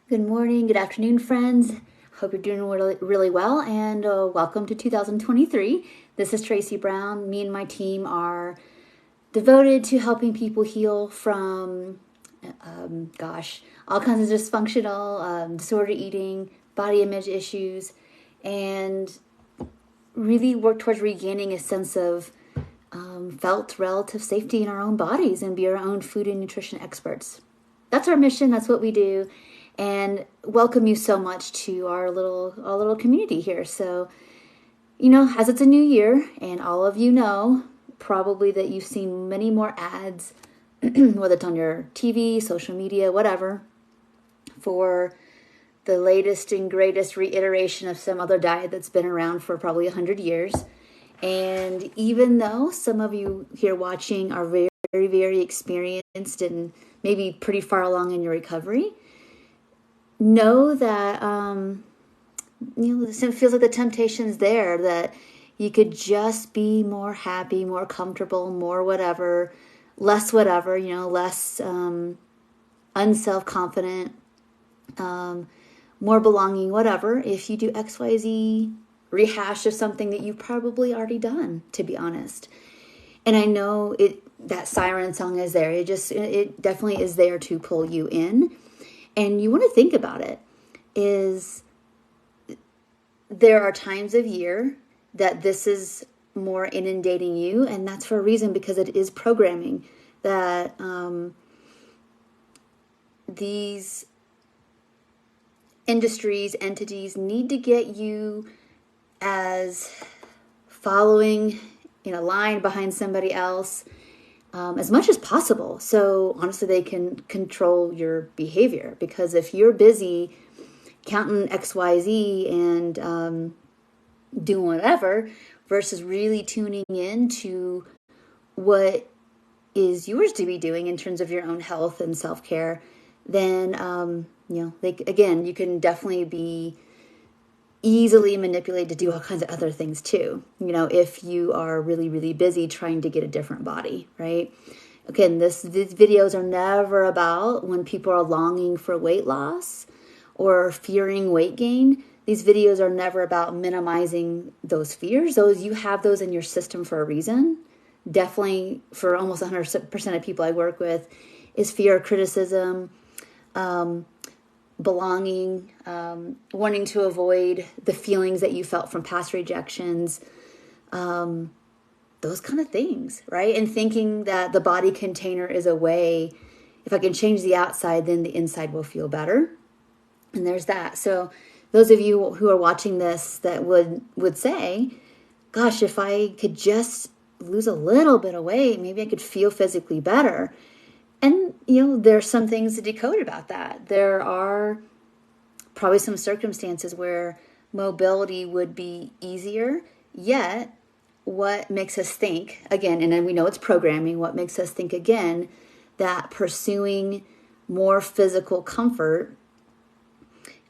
Good morning, good afternoon, friends. Hope you're doing really well, and welcome to 2023. This is Tracy Brown. Me and my team are devoted to helping people heal from, all kinds of dysfunctional, disorder eating, body image issues, and really work towards regaining a sense of felt relative safety in our own bodies and be our own food and nutrition experts. That's our mission. That's what we do. And welcome you so much to our little community here. So, as it's a new year, and all of you know probably that you've seen many more ads, whether it's on your TV, social media, whatever, for the latest and greatest reiteration of some other diet that's been around for probably 100 years. And even though some of you here watching are very, very, very experienced and maybe pretty far along in your recovery, know that it feels like the temptation's there, that you could just be more happy, more comfortable, more whatever, less whatever, less unself-confident, more belonging, whatever, if you do XYZ rehash of something that you've probably already done, to be honest. And I know that siren song is there. It definitely is there to pull you in. And you want to think about it, is there are times of year that this is more inundating you, and that's for a reason, because it is programming that these industries, entities need to get you as following in a line behind somebody else, as much as possible. So honestly, they can control your behavior, because if you're busy counting XYZ and doing whatever versus really tuning in to what is yours to be doing in terms of your own health and self-care, then, you can definitely be easily manipulated to do all kinds of other things too, if you are really, really busy trying to get a different body, right? Again, these videos are never about when people are longing for weight loss or fearing weight gain. These videos are never about minimizing those fears. You have those in your system for a reason. Definitely for almost 100% of people I work with is fear of criticism, belonging, wanting to avoid the feelings that you felt from past rejections, those kind of things, right? And thinking that the body container is a way, if I can change the outside, then the inside will feel better. And there's that. So those of you who are watching this that would say, gosh, if I could just lose a little bit of weight, maybe I could feel physically better. And, there's some things to decode about that. There are probably some circumstances where mobility would be easier, yet what makes us think, again, and then we know it's programming, what makes us think, again, that pursuing more physical comfort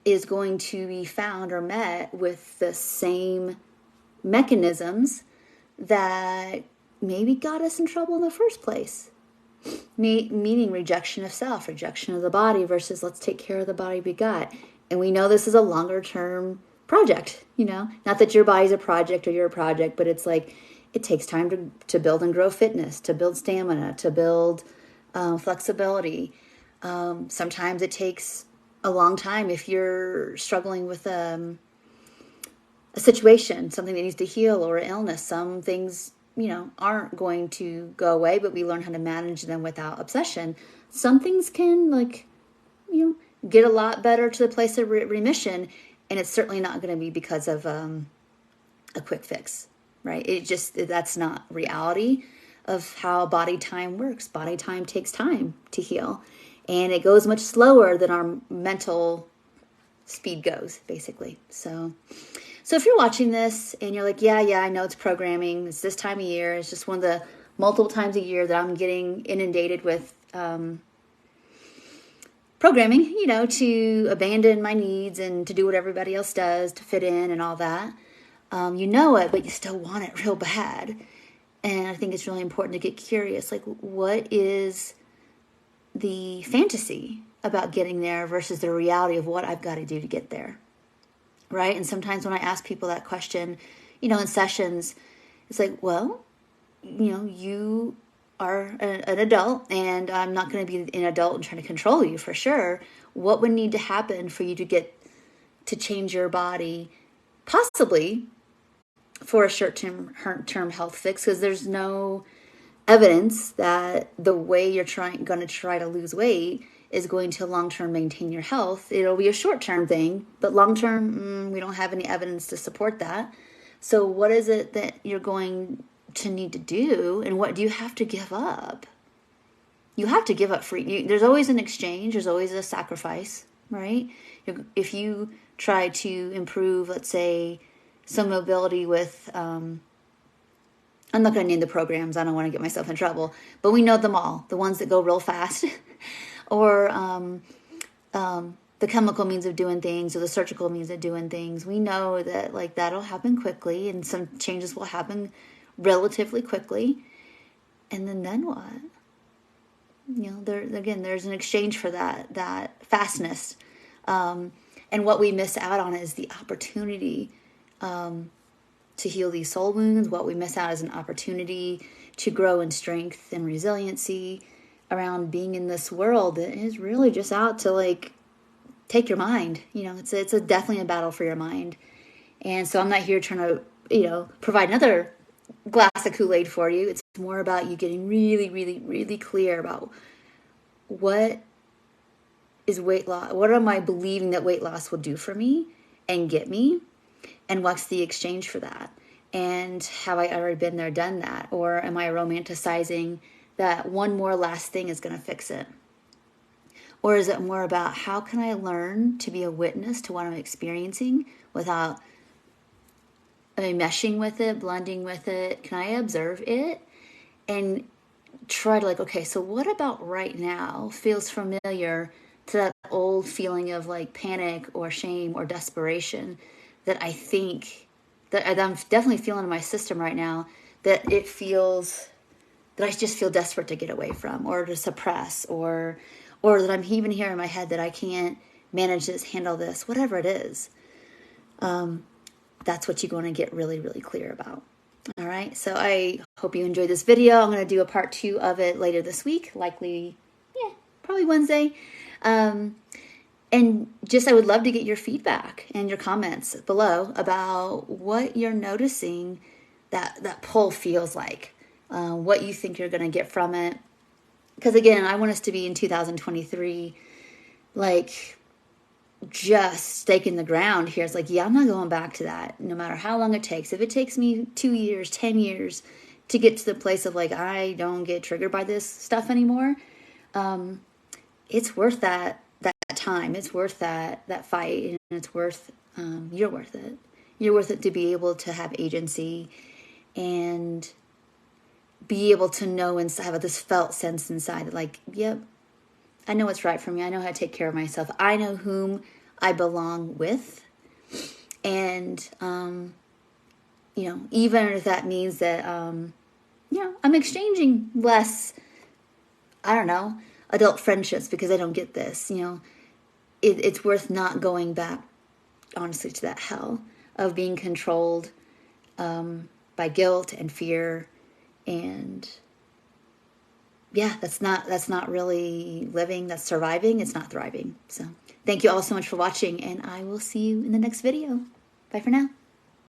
is going to be found or met with the same mechanisms that maybe got us in trouble in the first place. Meaning rejection of self, rejection of the body versus let's take care of the body we got. And we know this is a longer term project, not that your body's a project or you're a project, but it's like it takes time to build and grow fitness, to build stamina, to build flexibility. Sometimes it takes a long time if you're struggling with a situation, something that needs to heal, or an illness. Some things aren't going to go away, but we learn how to manage them without obsession. Some things can get a lot better to the place of remission, and it's certainly not going to be because of a quick fix, right? That's not reality of how body time works. Body time takes time to heal, and it goes much slower than our mental speed goes, basically. So if you're watching this and you're like, yeah, I know it's programming. It's this time of year. It's just one of the multiple times a year that I'm getting inundated with programming, to abandon my needs and to do what everybody else does to fit in and all that. You know it, but you still want it real bad. And I think it's really important to get curious. Like, what is the fantasy? about getting there versus the reality of what I've got to do to get there, right? And sometimes when I ask people that question, in sessions, it's like, well, you are an adult, and I'm not going to be an adult and trying to control you for sure. What would need to happen for you to change your body, possibly for a short-term health fix? Because there's no evidence that the way you're going to try to lose weight is going to long-term maintain your health. It'll be a short-term thing, but long-term, we don't have any evidence to support that. So what is it that you're going to need to do, and what do you have to give up? You have to give up free. There's always an exchange. There's always a sacrifice, right? If you try to improve, let's say, some mobility with, I'm not going to name the programs. I don't want to get myself in trouble, but we know them all. The ones that go real fast, or the chemical means of doing things, or the surgical means of doing things. We know that that'll happen quickly, and some changes will happen relatively quickly. And then what? There's an exchange for that fastness. And what we miss out on is the opportunity to heal these soul wounds. What we miss out is an opportunity to grow in strength and resiliency around being in this world that is really just out to take your mind. It's definitely a battle for your mind. And so I'm not here trying to, provide another glass of Kool-Aid for you. It's more about you getting really, really, really clear about what is weight loss. What am I believing that weight loss will do for me and get me? And what's the exchange for that? And have I already been there, done that? Or am I romanticizing that one more last thing is going to fix it? Or is it more about how can I learn to be a witness to what I'm experiencing without meshing with it, blending with it? Can I observe it and try to okay, so what about right now feels familiar to that old feeling of panic or shame or desperation that I think that I'm definitely feeling in my system right now, that I just feel desperate to get away from, or to suppress, or that I'm even here in my head that I can't manage this, handle this, whatever it is. That's what you're going to get really, really clear about. All right. So I hope you enjoyed this video. I'm going to do a part 2 of it later this week, likely, probably Wednesday. And I would love to get your feedback and your comments below about what you're noticing that pull feels like, what you think you're going to get from it. Because again, I want us to be in 2023, just staking the ground here. It's I'm not going back to that, no matter how long it takes. If it takes me 2 years, 10 years to get to the place of I don't get triggered by this stuff anymore, it's worth that time. It's worth that fight, and it's worth, you're worth it. You're worth it to be able to have agency and be able to know and have this felt sense inside, yep, I know what's right for me. I know how to take care of myself. I know whom I belong with. And, even if that means that, I'm exchanging less, adult friendships because I don't get this, it's worth not going back, honestly, to that hell of being controlled by guilt and fear. And that's not really living. That's surviving. It's not thriving. So thank you all so much for watching, and I will see you in the next video. Bye for now.